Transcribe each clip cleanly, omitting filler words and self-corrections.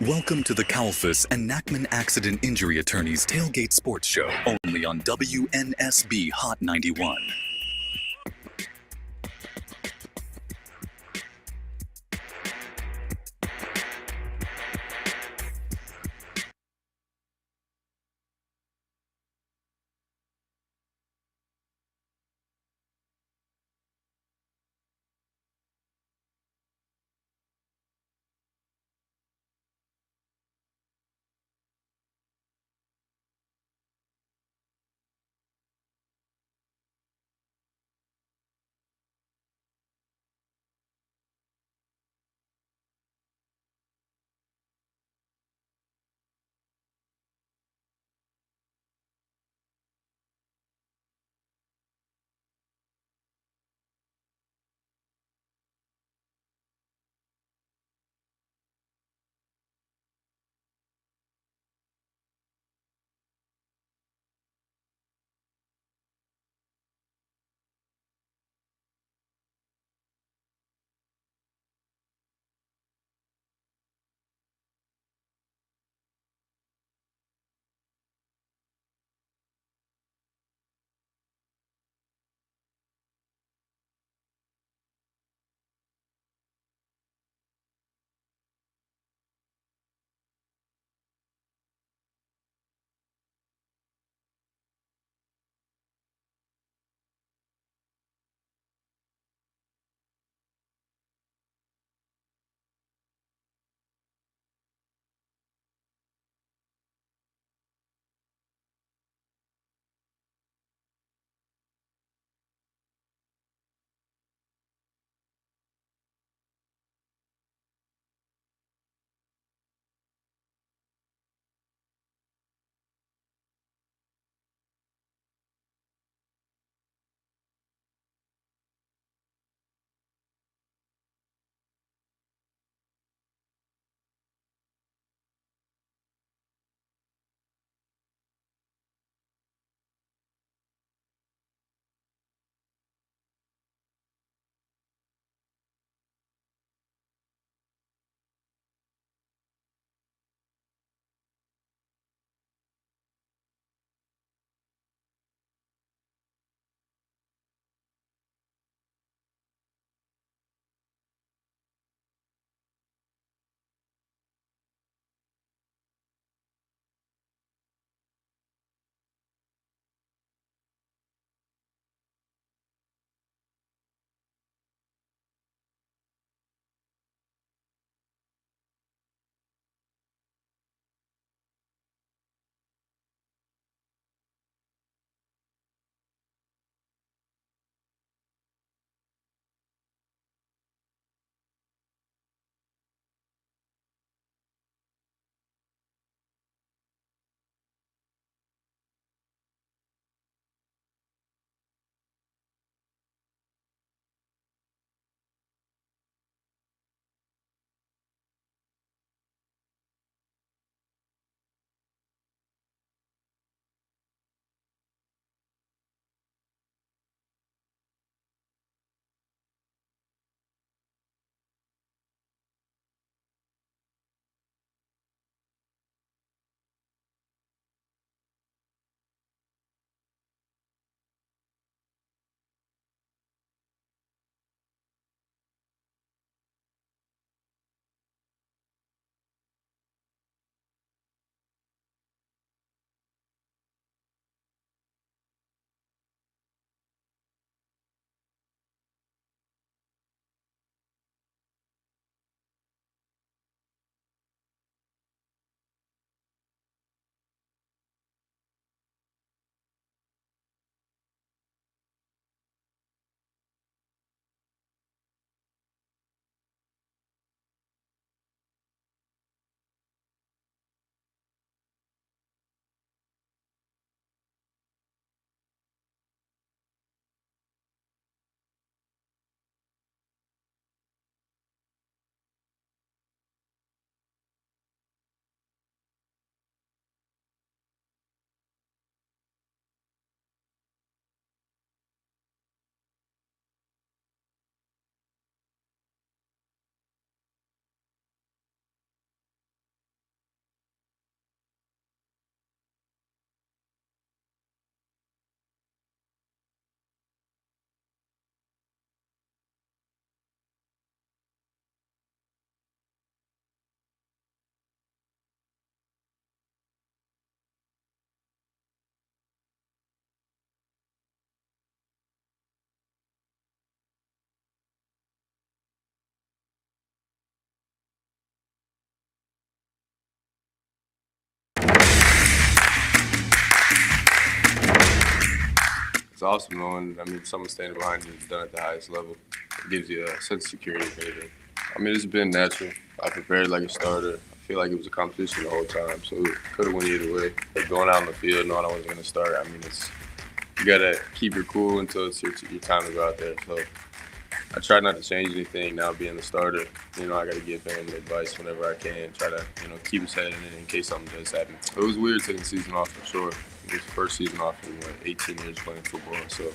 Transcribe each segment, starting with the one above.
Welcome to the Kalfus and Nachman Accident Injury Attorneys Tailgate Sports Show, only on WNSB Hot 91. It's awesome knowing, someone standing behind you has done it at the highest level. It gives you a sense of security, if anything. It's been natural. I prepared like a starter. I feel like it was a competition the whole time, so it could have went either way. But going out on the field, knowing I wasn't going to start, you got to keep your cool until it's your time to go out there. So I try not to change anything now being the starter. I got to give him advice whenever I can, try to, keep his head in case something does happen. It was weird taking the season off for sure. It was the first season off in, 18 years playing football. So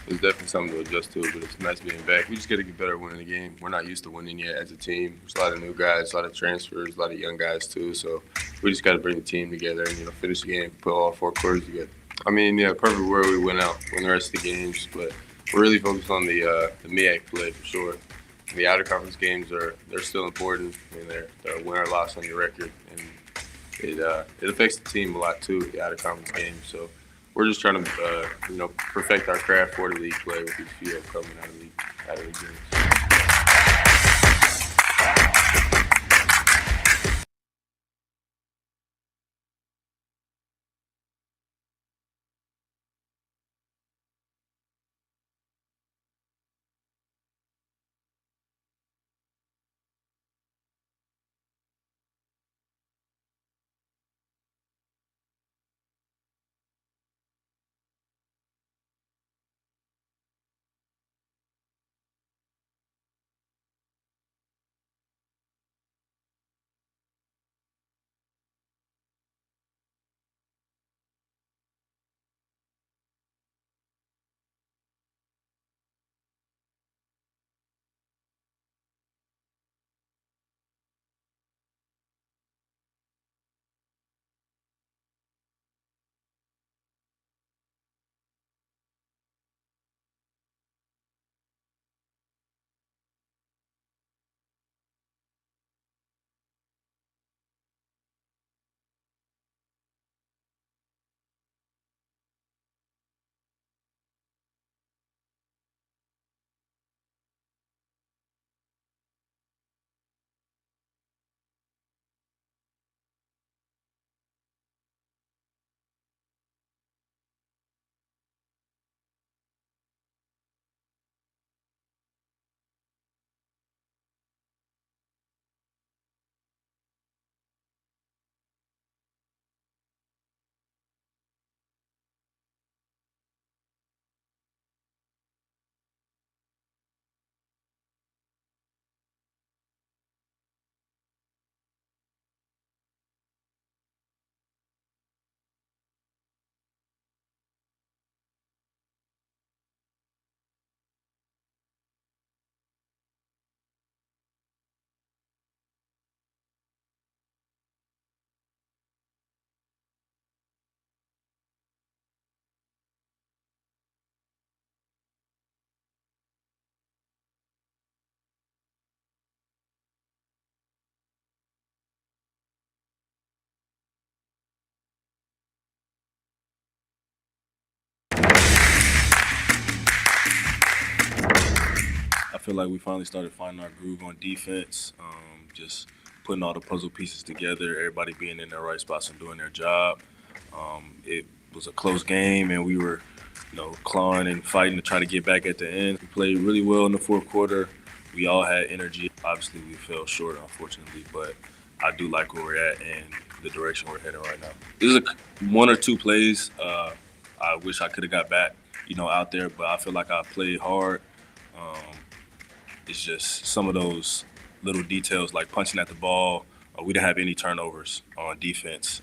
it's definitely something to adjust to, but it's nice being back. We just got to get better at winning the game. We're not used to winning yet as a team. There's a lot of new guys, a lot of transfers, a lot of young guys too. So we just got to bring the team together and, finish the game, put all 4 quarters together. Perfect world we win out, win the rest of the games, but we're really focused on the MEAC play for sure. The outer conference games they're still important. They're win or loss on your record, and it affects the team a lot too. The outer conference games, so we're just trying to perfect our craft for the league play with these few upcoming out of league games. I feel like we finally started finding our groove on defense, just putting all the puzzle pieces together, everybody being in their right spots and doing their job. It was a close game, and we were, clawing and fighting to try to get back at the end. We played really well in the fourth quarter. We all had energy. Obviously, we fell short, unfortunately, but I do like where we're at and the direction we're heading right now. This is one or two plays I wish I could have got back, out there, but I feel like I played hard. Um, it's just some of those little details like punching at the ball. We didn't have any turnovers on defense.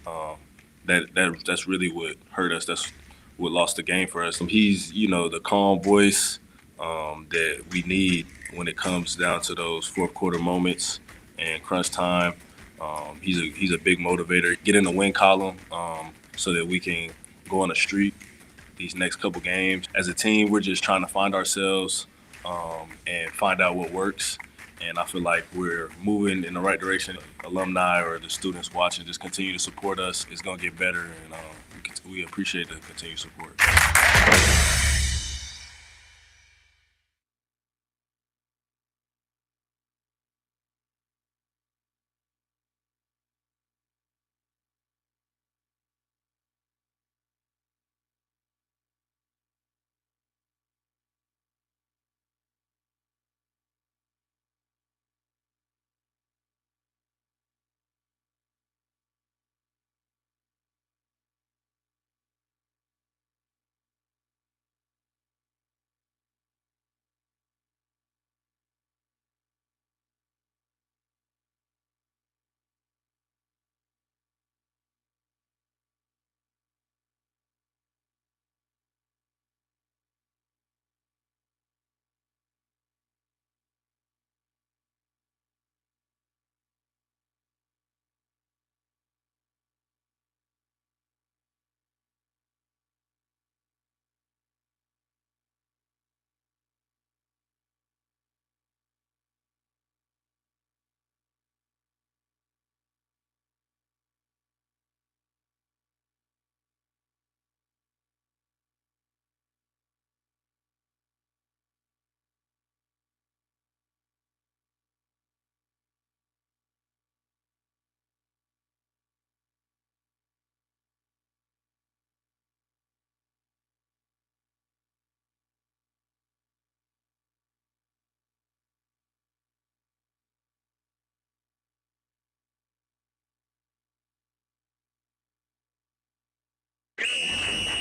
That's really what hurt us. That's what lost the game for us. He's the calm voice that we need when it comes down to those fourth quarter moments and crunch time. He's a big motivator. Get in the win column so that we can go on a streak these next couple games. As a team, we're just trying to find ourselves and find out what works. And I feel like we're moving in the right direction. Alumni or the students watching just continue to support us. It's going to get better, and we appreciate the continued support.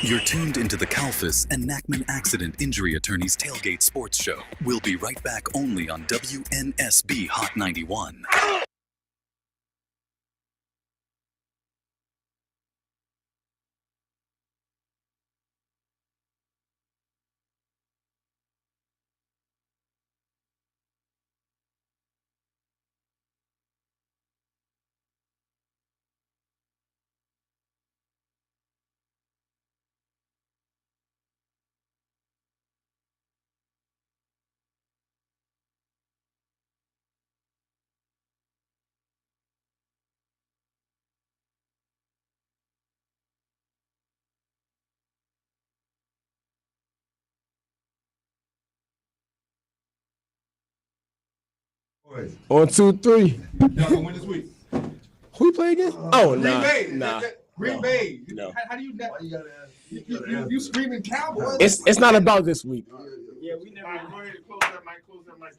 You're tuned into the Kalfus and Nachman Accident Injury Attorneys Tailgate Sports Show. We'll be right back only on WNSB Hot 91. On 2, 3. Y'all gonna win this week. Who we play again? Green Bay. Green Bay. No. How do you you screaming Cowboys? It's not about this week. Yeah, we never. All right, go ahead and close that mic.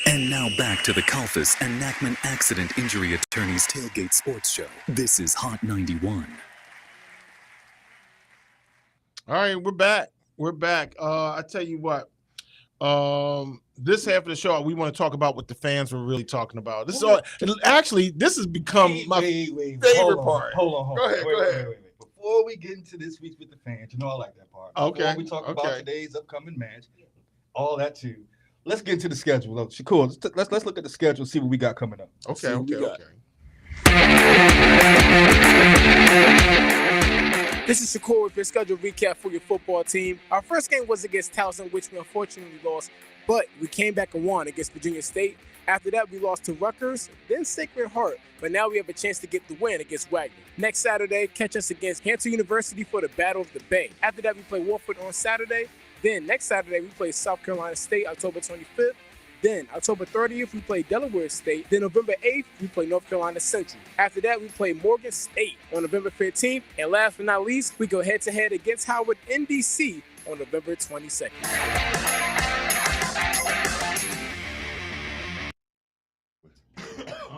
And now back to the Kalfus and Nachman Accident Injury Attorneys Tailgate Sports Show. This is Hot 91. All right, we're back. I tell you what. This half of the show, we want to talk about what the fans were really talking about. This has become my favorite part. Hold on. Go ahead. Wait. Before we get into this week with the fans, I like that part. Okay. Before we talk about today's upcoming match, all that too. Let's get into the schedule. Shakur, let's look at the schedule, see what we got coming up. Okay. This is Shakur with your schedule recap for your football team. Our first game was against Towson, which we unfortunately lost, but we came back and won against Virginia State. After that, we lost to Rutgers, then Sacred Heart, but now we have a chance to get the win against Wagner. Next Saturday, catch us against Hampton University for the Battle of the Bay. After that, we play Wofford on Saturday. Then next Saturday, we play South Carolina State, October 25th. Then October 30th, we play Delaware State. Then November 8th, we play North Carolina Central. After that, we play Morgan State on November 15th. And last but not least, we go head-to-head against Howard in D.C. on November 22nd.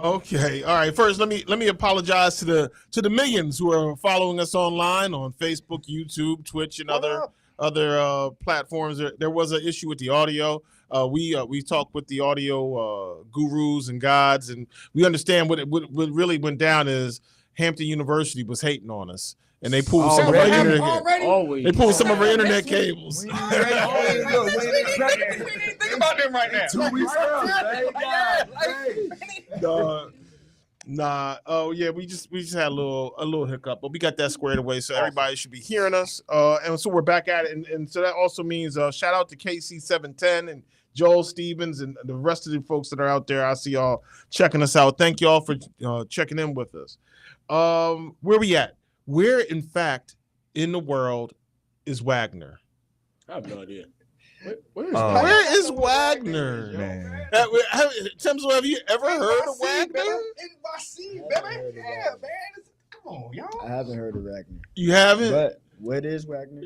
Okay. All right. First, let me apologize to the millions who are following us online on Facebook, YouTube, Twitch, and other platforms. There was an issue with the audio. We talked with the audio gurus and gods, and we understand what really went down is Hampton University was hating on us, and they pulled some of our Always. They pulled some of our internet cables. We didn't think about them right now. 2 weeks out. Oh yeah, we just had a little hiccup, but we got that squared away, so everybody should be hearing us. And so we're back at it, and so that also means shout out to KC710 and Joel Stevens and the rest of the folks that are out there. I see y'all checking us out. Thank y'all for checking in with us. Where we at? Where, in fact, in the world is Wagner? I have no idea. Where is Wagner? Man. Timzo, have you ever heard of Wagner? NYC, baby. Yeah, man. Come on, y'all. I haven't heard of Wagner. You haven't? But what is Wagner?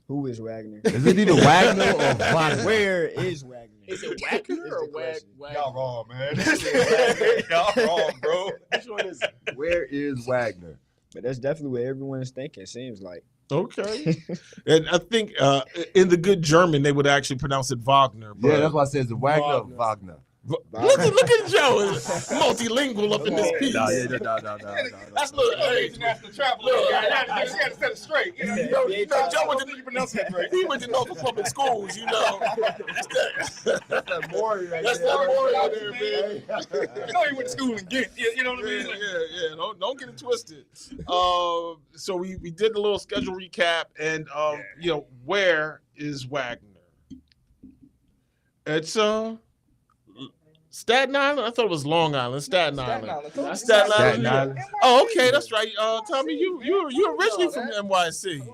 Who is Wagner? Is it either Wagner or Wagner? Where is Wagner? Is it Wagner or Wagner? Y'all wrong, man. Y'all wrong, bro. Which one is it? Where is Wagner? But that's definitely what everyone is thinking, seems like. Okay. And I think in the good German, they would actually pronounce it Wagner. But Yeah, that's why I said, is it Wagner or Wagner? look at Joe. Is multilingual up in this piece. No. That's look. Hey, International travel. You got to set it straight. you know, Joe went to he went to Norfolk Public Schools. You know, that's That Maury right that's there. that Maury out there, man. You know he went to school in Ghent. You know what I mean? Yeah. Don't get it twisted. So we did a little schedule recap, and where is Wagner? It's Staten Island. I thought it was Long Island. Staten Island. Staten Island. Oh, okay, that's right. Tommy, you originally from NYC.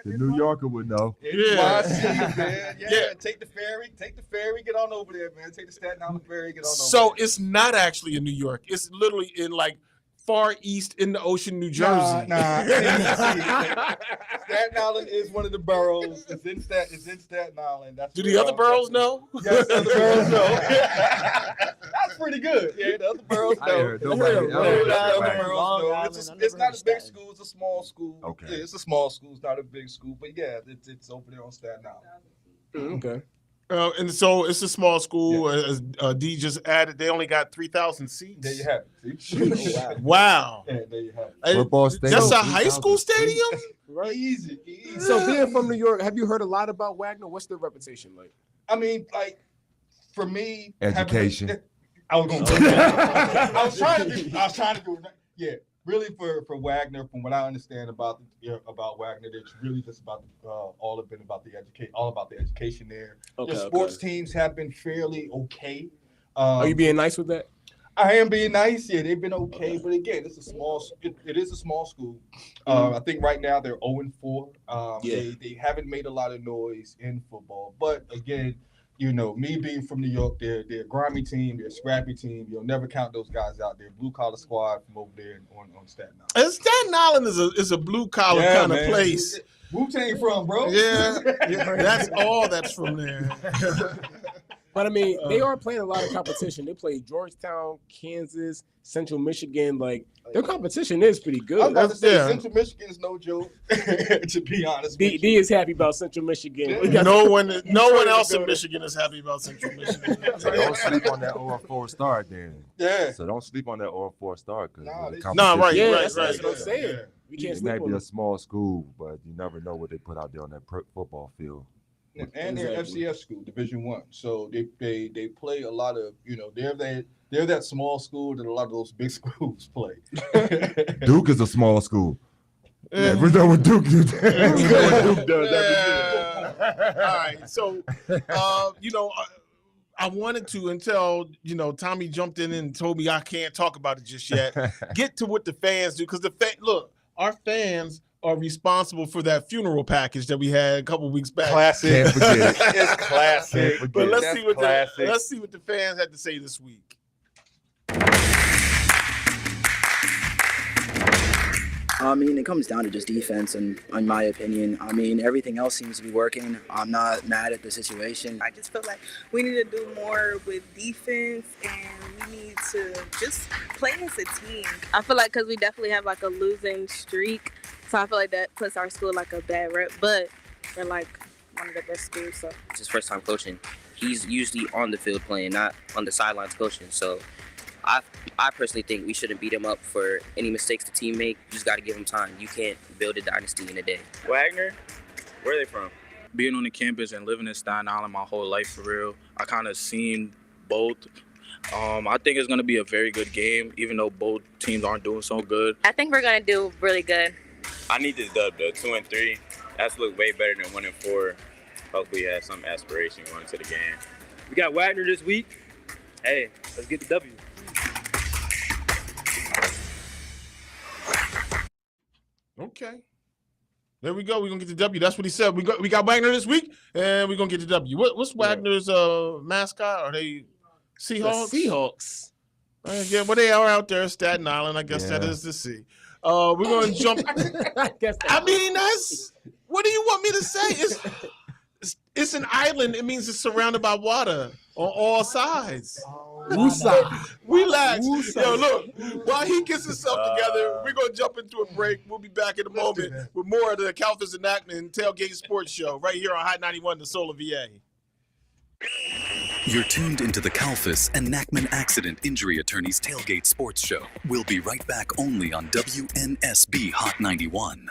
The New Yorker would know. Yeah. Man. Yeah. Take the ferry. Get on over there, man. Take the Staten Island ferry. Get on over So it's not actually in New York. It's literally in like far east in the ocean, New Jersey. Nah. Staten Island is one of the boroughs. It's in Staten Island. Do the other boroughs know? Yes, the other boroughs know. That's pretty good. Yeah, the other boroughs I know. heard nobody. It's not a big school. It's a small school. Okay. Yeah, it's a small school. It's not a big school. But yeah, it's over there on Staten Island. Okay. And so it's a small school. As D just added, they only got 3,000 seats. There you have it. See? Wow. Yeah, there you have it. Football stadium. That's a high school stadium? Right. Easy. So being from New York, have you heard a lot about Wagner? What's their reputation like? I mean, like, for me, Education. I was going to I was trying to do it. Yeah, really for Wagner, from what I understand about Wagner, it's really just about all about the education there. Okay, the sports teams have been fairly okay. Are you being nice with that? I am being nice. Yeah, they've been okay, but again, it is a small school. I think right now they're 0-4. They haven't made a lot of noise in football, but again, me being from New York, they're a grimy team, they're a scrappy team. You'll never count those guys out. They're a blue-collar squad from over there on Staten Island. And Staten Island is a blue-collar kind of place. Wu-Tang from, bro. Yeah, that's all that's from there. But I mean, they are playing a lot of competition. They play Georgetown, Kansas, Central Michigan. Like, their competition is pretty good. I was about to say, Central Michigan is no joke, to be honest. D is happy about Central Michigan. Yeah. No one else in Michigan is happy about Central Michigan. So don't sleep on that 0-4 start then. Yeah. So don't sleep on that 0-4 start. Right. That's what I'm saying. Yeah. We can't It sleep may be on a them. small school, but you never know what they put out there on that football field. And they're FCS school, Division I. So they play a lot of, they're that small school that a lot of those big schools play. Duke is a small school. Yeah, we know what Duke is. Duke does every year. All right. So, I wanted to, until, Tommy jumped in and told me I can't talk about it just yet, get to what the fans do. Because our fans are responsible for that funeral package that we had a couple weeks back. Classic. Can't forget it. It's classic. But let's That's see what classic. let's see what the fans had to say this week. I mean, it comes down to just defense, and in my opinion, I mean, everything else seems to be working. I'm not mad at the situation. I just feel like we need to do more with defense, and we need to just play as a team. I feel like because we definitely have like a losing streak, so I feel like that puts our school like a bad rep. But they're like one of the best schools. So it's his first time coaching. He's usually on the field playing, not on the sidelines coaching. So I personally think we shouldn't beat them up for any mistakes the team make. You just got to give them time. You can't build a dynasty in a day. Wagner, where are they from? Being on the campus and living in Staten Island my whole life for real, I kind of seen both. I think it's going to be a very good game, even though both teams aren't doing so good. I think we're going to do really good. I need this dub, though. 2-3. That's look way better than 1-4. Hopefully, have some aspiration going to the game. We got Wagner this week. Hey, let's get the W. Okay. There we go. We're gonna get the W. That's what he said. We got Wagner this week, and we're gonna get the W. What's Wagner's mascot? Are they Seahawks? The Seahawks. Yeah, well, they are out there in Staten Island. I guess that is the sea. We're gonna jump. I mean, that's what do you want me to say? It's an island. It means it's surrounded by water on all sides. Woosah. Relax. Yo, look, while he gets himself together, we're going to jump into a break. We'll be back in a moment with more of the Kalfus and Nachman Tailgate Sports Show right here on Hot 91, the Soul of VA. You're tuned into the Kalfus and Nachman Accident Injury Attorneys Tailgate Sports Show. We'll be right back only on WNSB Hot 91.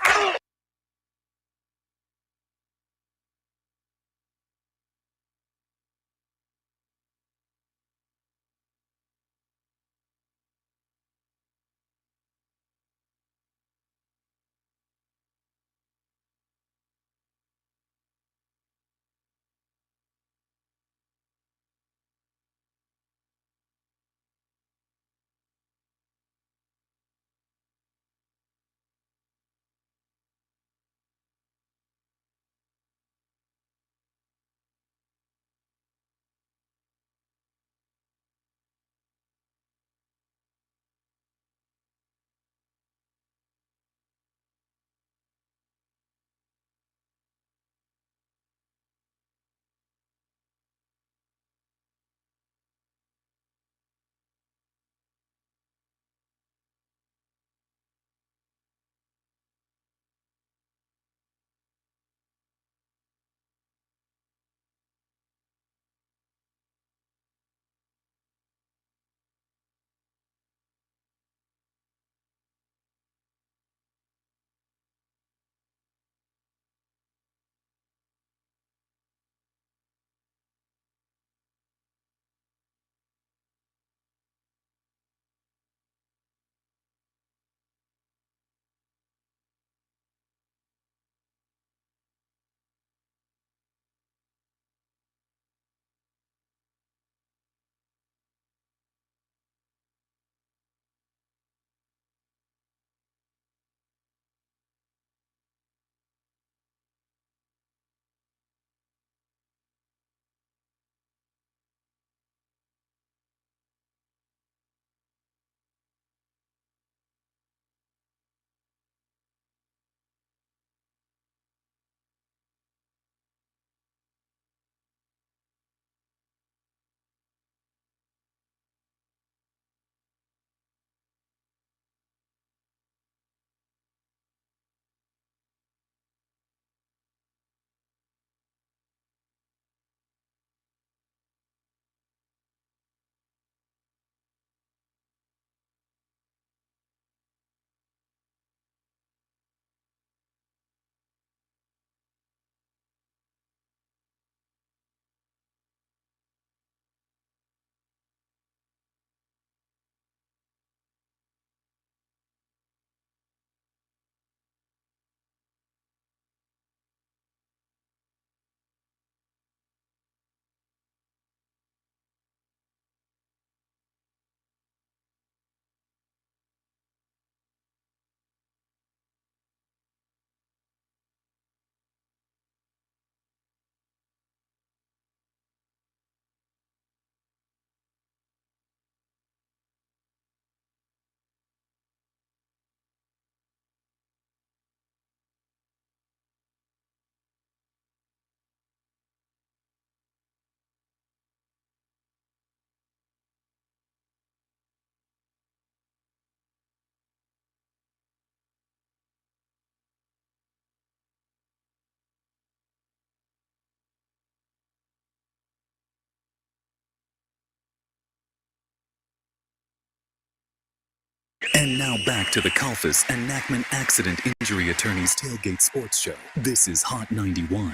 And now back to the Kalfus and Nachman Accident Injury Attorneys Tailgate Sports Show. This is Hot 91.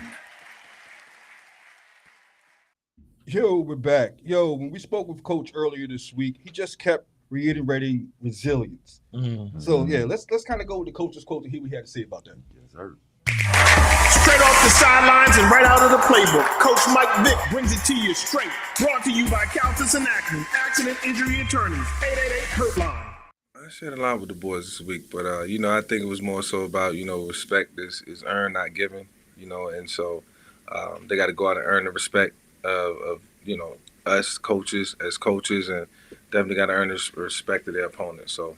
Yo, we're back. Yo, when we spoke with Coach earlier this week, he just kept reiterating resilience. Mm-hmm. So yeah, let's kind of go with the coach's quote and hear what he had to say about that. Yes, sir. Straight off the sidelines and right out of the playbook, Coach Mike Vick brings it to you straight. Brought to you by Kalfus and Nachman Accident Injury Attorneys, 888-HURT-LINE. I shared a lot with the boys this week, but I think it was more so about respect is earned, not given. And so they got to go out and earn the respect of us coaches as coaches, and definitely got to earn the respect of their opponents. So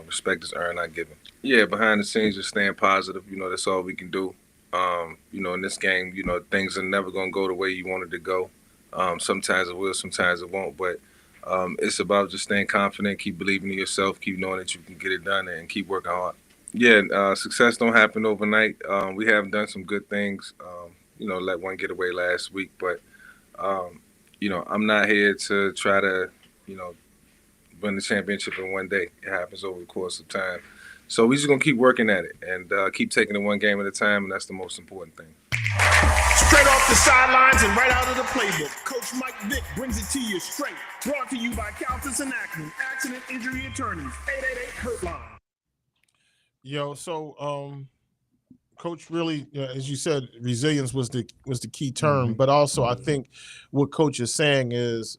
respect is earned, not given. Yeah, behind the scenes, just staying positive. That's all we can do. In this game, things are never gonna go the way you wanted to go. Sometimes it will, sometimes it won't, but. It's about just staying confident, keep believing in yourself, keep knowing that you can get it done, and keep working hard. Yeah, success don't happen overnight. We have done some good things, let one get away last week, but, I'm not here to try to, win the championship in one day. It happens over the course of time. So we're just going to keep working at it and keep taking it one game at a time, and that's the most important thing. Straight off the sidelines and right out of the playbook, Coach Mike Vick brings it to you straight. Brought to you by Kalfus and Nachman Accident Injury Attorneys, 888-HURT-LINE. Yo, so Coach really, as you said, resilience was the key term, but also I think what Coach is saying is,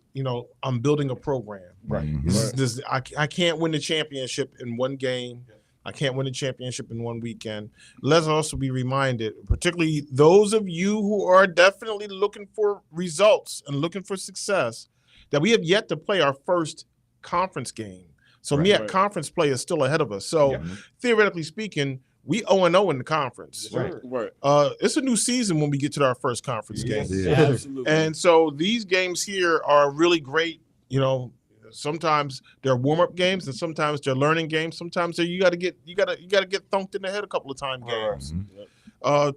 I'm building a program. Right. I can't win the championship in one game. I can't win a championship in one weekend. Let's also be reminded, particularly those of you who are definitely looking for results and looking for success, that we have yet to play our first conference game. So conference play is still ahead of us. So theoretically speaking, we 0-0 in the conference. Right. It's a new season when we get to our first conference game. Yeah, absolutely. And so these games here are really great, Sometimes they're warm-up games, and sometimes they're learning games. Sometimes you got to get thunked in the head a couple of times games.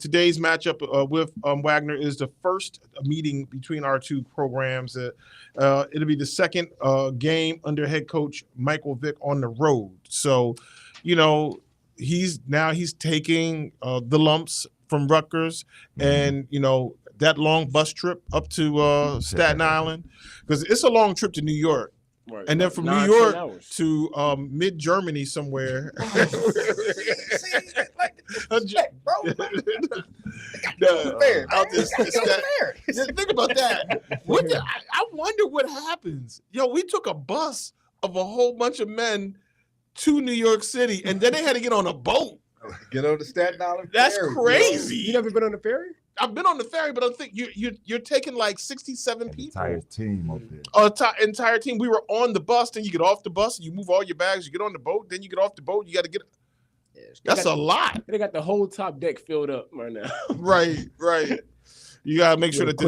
Today's matchup with Wagner is the first meeting between our two programs. It'll be the second game under head coach Michael Vick on the road. So, he's taking the lumps from Rutgers, and that long bus trip up to Staten Island, because it's a long trip to New York. Right. And then from New York to mid-Germany somewhere. Think about that. I wonder what happens. We took a bus of a whole bunch of men to New York City, and then they had to get on a boat. Get on the Staten Island That's ferry. crazy. You never been on the ferry? I've been on the ferry, but I think you're taking like 67 people. Entire team up there. Entire team. We were on the bus, then you get off the bus, you move all your bags, you get on the boat, then you get off the boat, you got to get. That's a lot. They got the whole top deck filled up right now. Right. You gotta make sure that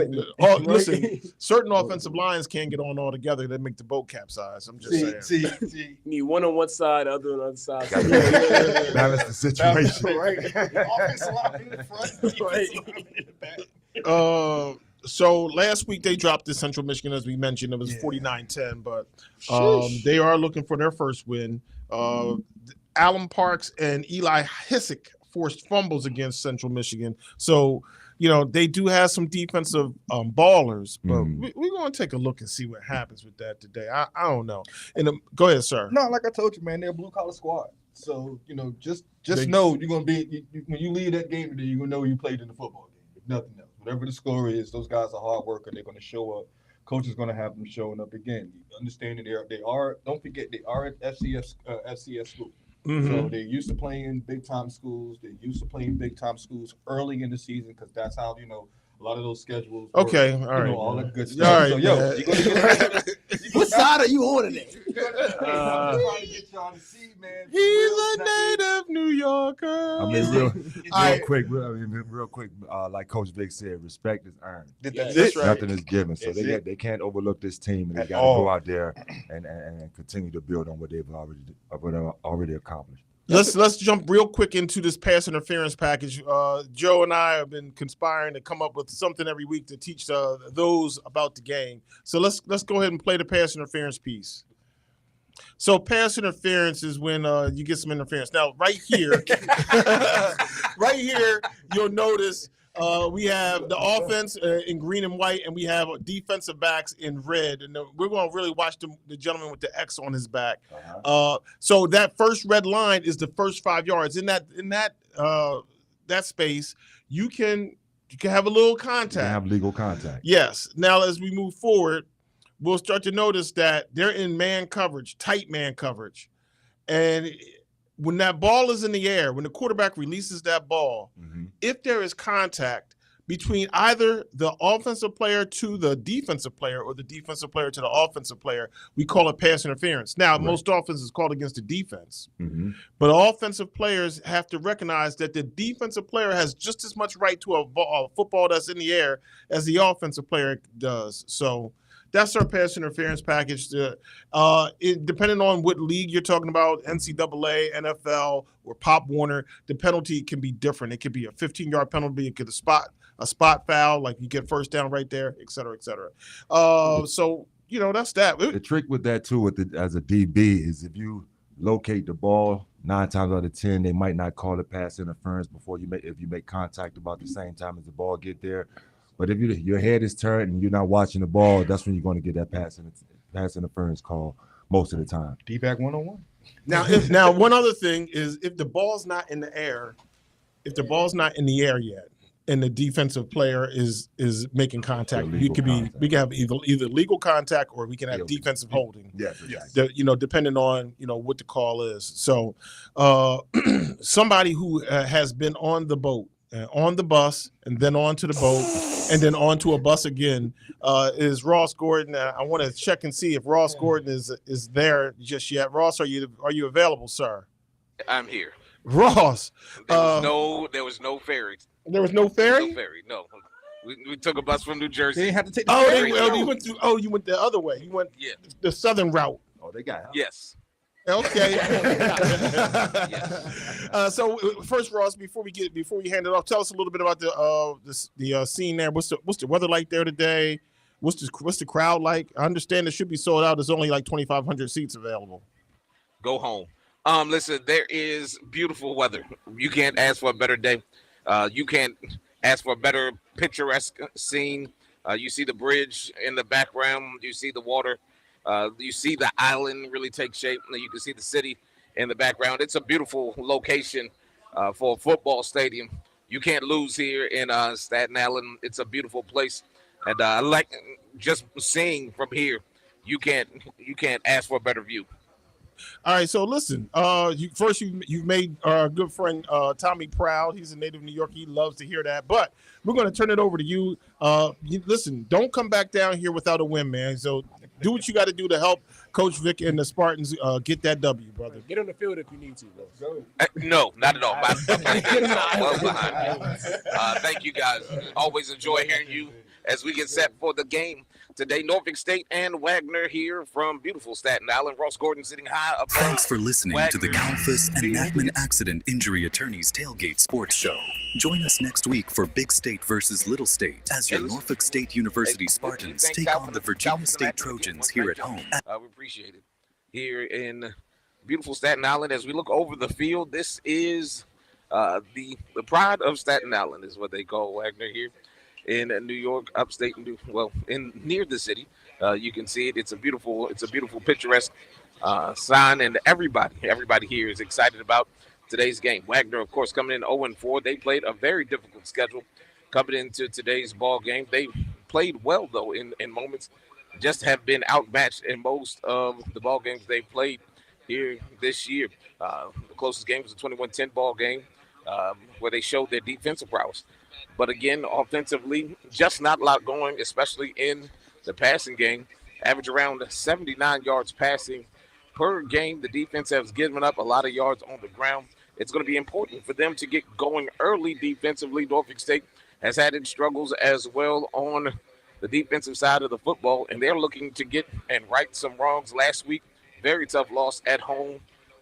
listen, certain offensive lines can't get on all together. They make the boat capsize. I'm just saying. See. Need one on one side, other on the other side. Balance the situation. Right. Offensive line in the front. Right. In the back. So last week they dropped to Central Michigan, as we mentioned. It was 49-10, but they are looking for their first win. Alan Parks and Eli Hissick forced fumbles against Central Michigan. So, they do have some defensive ballers, but we're going to take a look and see what happens with that today. I don't know. And go ahead, sir. No, like I told you, man, they're a blue-collar squad. So, just know you're going to be – when you leave that game today, you're going to know you played in the football game, if nothing else. Whatever the score is, those guys are hard workers. They're going to show up. Coach is going to have them showing up again. Understanding they are – don't forget, they are at FCS school. So they're used to playing big-time schools. They're used to playing big-time schools early in the season because that's how, a lot of those schedules work, okay, all right. All that good stuff. All right, so, you're going to get what side are you on today? I'm trying to get y'all to see, man. He's a native New Yorker. I mean, real quick, like Coach Vick said, respect is earned. That's right. Nothing is given. So they can't overlook this team, and they got to go out there and continue to build on what they've already accomplished. Let's jump real quick into this pass interference package. Joe and I have been conspiring to come up with something every week to teach those about the game. So let's go ahead and play the pass interference piece. So pass interference is when you get some interference. Now, right here, right here, you'll notice we have the offense in green and white, and we have defensive backs in red. And we're going to really watch the gentleman with the X on his back. So that first red line is the first 5 yards. In that space, you can have a little contact. You can have legal contact. Yes. Now, as we move forward, we'll start to notice that they're in man coverage, tight man coverage. And when that ball is in the air, when the quarterback releases that ball, if there is contact between either the offensive player to the defensive player or the defensive player to the offensive player, we call it pass interference. Now, most offenses is called against the defense. But offensive players have to recognize that the defensive player has just as much right to a football that's in the air as the offensive player does. So that's our pass interference package. Depending on what league you're talking about, NCAA, NFL, or Pop Warner, the penalty can be different. It could be a 15-yard penalty. It could be a spot foul, like you get first down right there, et cetera, et cetera. So, that's that. The trick with that, too, as a DB, is if you locate the ball, 9 times out of 10, they might not call it pass interference if you make contact about the same time as the ball get there. But if your head is turned and you're not watching the ball, that's when you're going to get that pass interference call most of the time. D-back 101. Now, one other thing is if the ball's not in the air, yet, and the defensive player is making contact, we can have either legal contact or we can have defensive holding. Yes. Depending on what the call is. So, somebody who has been on the boat, on the bus, and then onto the boat, and then onto a bus again, is Ross Gordon. I want to check and see if Ross Gordon is there just yet. Ross, are you available, sir? I'm here. Ross, there was no ferry. There was no ferry? No ferry. No. We took a bus from New Jersey. They didn't have to take the ferry. You went the other way. You went the southern route. Oh, they got it. Yes. Okay. So first, Ross, before we hand it off, tell us a little bit about the scene there. What's the weather like there today? What's the crowd like? I understand it should be sold out. There's only like 2,500 seats available. Go home. Listen, there is beautiful weather. You can't ask for a better day. You can't ask for a better picturesque scene. You see the bridge in the background. You see the water. You see the island really take shape. You can see the city in the background. It's a beautiful location for a football stadium. You can't lose here in Staten Island. It's a beautiful place, and I like just seeing from here. You can't ask for a better view. All right, so listen. You've made our good friend Tommy proud. He's a native New Yorker. He loves to hear that. But we're going to turn it over to you. Listen, don't come back down here without a win, man. So do what you got to do to help Coach Vic and the Spartans get that W, brother. Get on the field if you need to, bro. No, not at all. Thank you, guys. Always enjoy hearing you as we get set for the game today. Norfolk State and Wagner here from beautiful Staten Island. Ross Gordon sitting high above. Thanks for listening to the Kalfus and Nachman Accident Injury Attorneys Tailgate Sports Show. Join us next week for Big State versus Little State as your Norfolk State University Spartans take on the Virginia State Trojans here at home. We appreciate it. Here in beautiful Staten Island, as we look over the field, this is the pride of Staten Island is what they call Wagner here in New York, upstate, near the city. You can see it. It's a beautiful picturesque sign, and everybody here is excited about today's game. Wagner, of course, coming in 0-4. They played a very difficult schedule coming into today's ball game. They played well, though, in moments, just have been outmatched in most of the ball games they played here this year. The closest game was a 21-10 ball game where they showed their defensive prowess. But again, offensively, just not a lot going, especially in the passing game. Average around 79 yards passing per game. The defense has given up a lot of yards on the ground. It's going to be important for them to get going early defensively. Norfolk State has had its struggles as well on the defensive side of the football, and they're looking to get and right some wrongs. Last week, very tough loss at home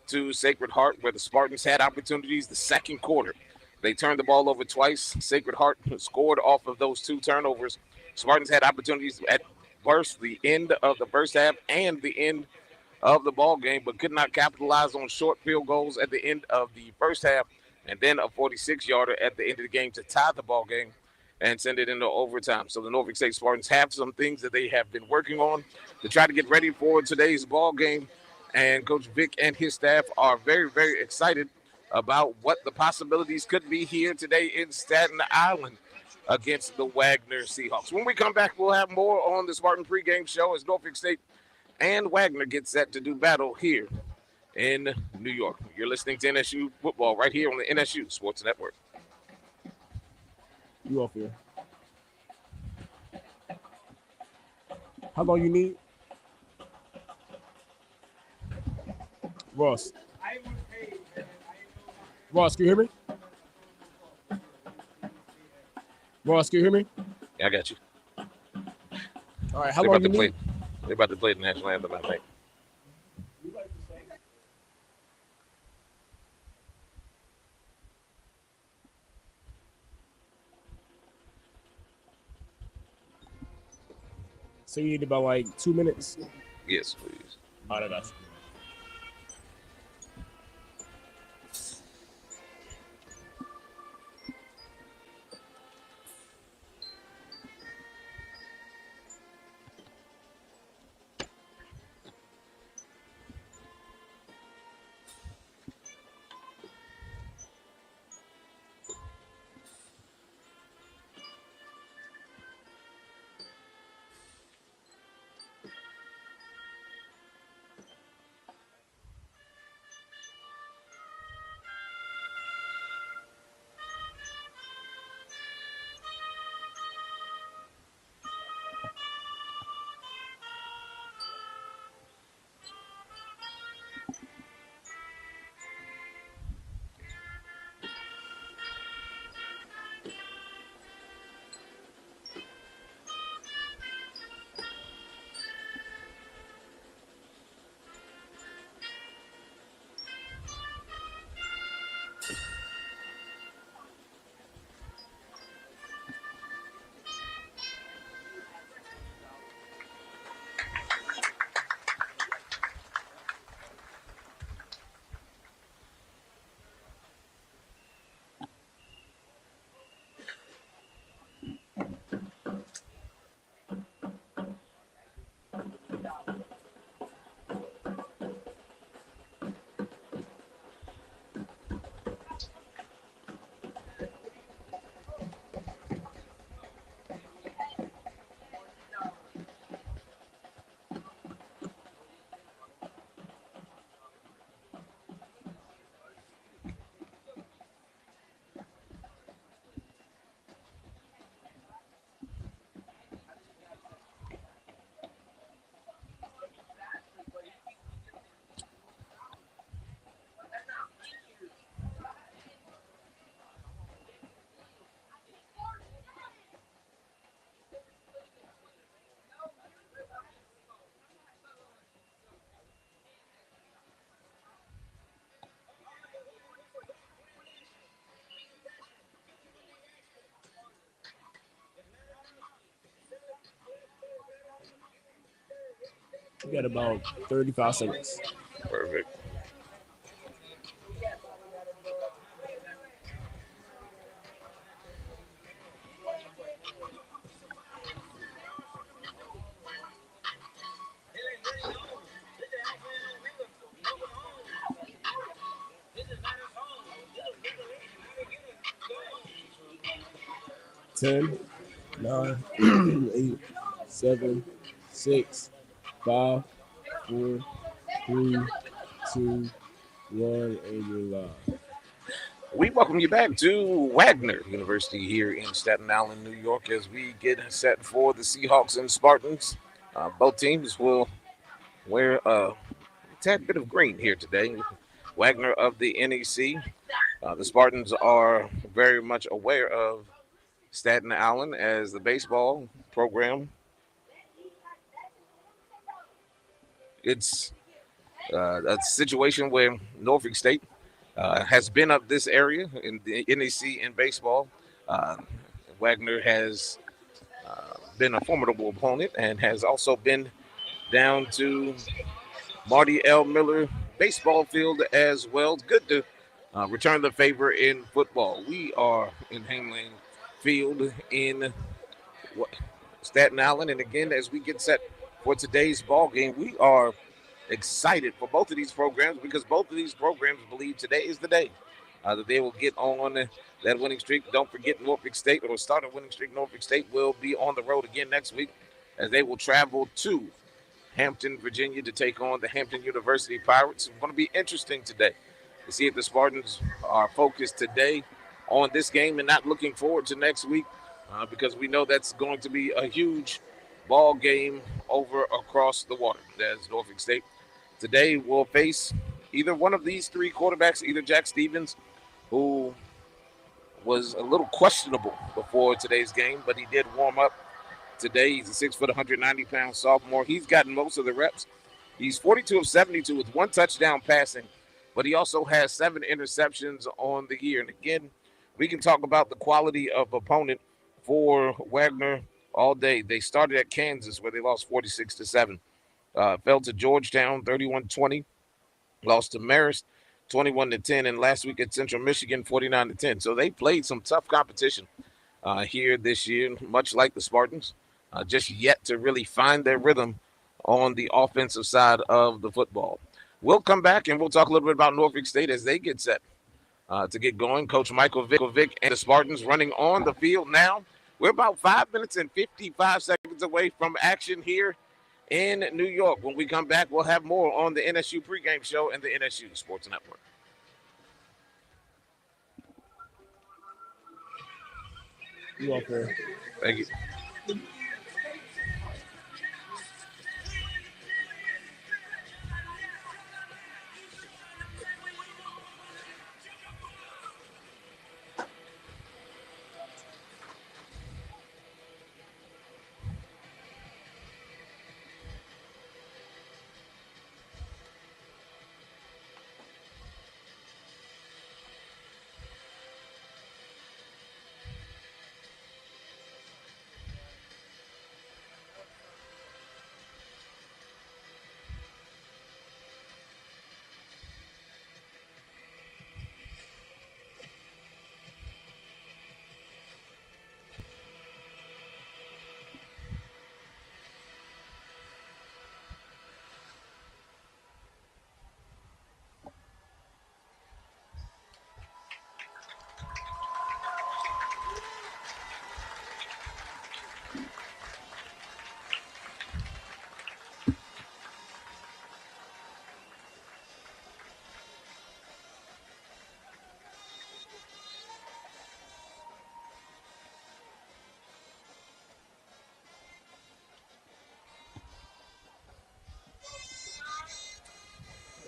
to Sacred Heart, where the Spartans had opportunities the second quarter. They turned the ball over twice. Sacred Heart scored off of those 2 turnovers. Spartans had opportunities at first the end of the first half and the end of the ball game, but could not capitalize on short field goals at the end of the first half, and then a 46-yarder at the end of the game to tie the ball game and send it into overtime. So the Norfolk State Spartans have some things that they have been working on to try to get ready for today's ball game, and Coach Vic and his staff are very, very excited about what the possibilities could be here today in Staten Island against the Wagner Seahawks. When we come back, we'll have more on the Spartan pregame show as Norfolk State and Wagner get set to do battle here in New York. You're listening to NSU football right here on the NSU Sports Network. You off here. How long you need? Ross. Ross, can you hear me? Ross, can you hear me? Yeah, I got you. All right, how long you need? They're about to play the national anthem, I think. So you need about like 2 minutes? Yes, please. All right, I got you. You got about 35 seconds. Perfect. Ten, 9, 8, 7, 6, 5, 4, 3, 2, 1, and you're live. We welcome you back to Wagner University here in Staten Island, New York, as we get set for the Seahawks and Spartans. Both teams will wear a tad bit of green here today. Wagner of the NEC. The Spartans are very much aware of Staten Island as the baseball program. It's a situation where Norfolk State has been up this area in the NEC in baseball. Wagner has been a formidable opponent and has also been down to Marty L. Miller baseball field as well. It's good to return the favor in football. We are in Hangland Field in Staten Island, and again, as we get set for today's ball game, we are excited for both of these programs because both of these programs believe today is the day that they will get on that winning streak. Don't forget Norfolk State, or start a winning streak. Norfolk State will be on the road again next week as they will travel to Hampton, Virginia to take on the Hampton University Pirates. It's going to be interesting today to see if the Spartans are focused today on this game and not looking forward to next week because we know that's going to be a huge ball game over across the water. As Norfolk State today will face either one of these three quarterbacks, either Jack Stevens, who was a little questionable before today's game, but he did warm up today. He's a 6 foot, 190-pound sophomore. He's gotten most of the reps. He's 42 of 72 with 1 touchdown passing, but he also has 7 interceptions on the year. And again, we can talk about the quality of opponent for Wagner all day. They started at Kansas where they lost 46-7. Fell to Georgetown 31-20. Lost to Marist 21-10. And last week at Central Michigan 49-10. So they played some tough competition here this year, much like the Spartans. Just yet to really find their rhythm on the offensive side of the football. We'll come back and we'll talk a little bit about Norfolk State as they get set to get going. Coach Michael Vick and the Spartans running on the field now. We're about 5 minutes and 55 seconds away from action here in New York. When we come back, we'll have more on the NSU pregame show and the NSU Sports Network. You up there? Thank you.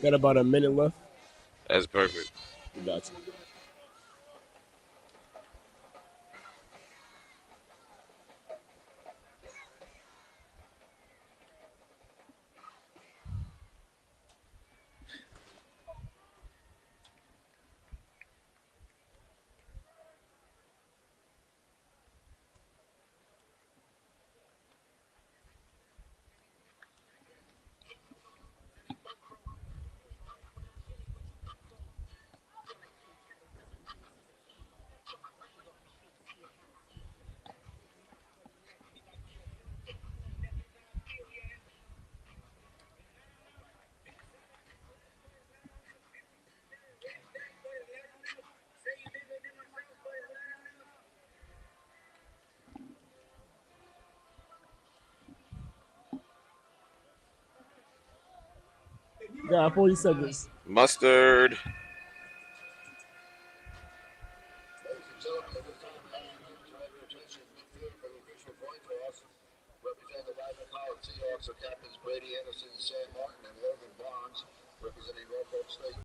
Got about a minute left. That's perfect. Gotcha. Yeah, 40 seconds. Mustard. Representing the Wagner College Seahawks are captains Brady Anderson, Sam Martin, and Logan Barnes. Representing Norfolk State.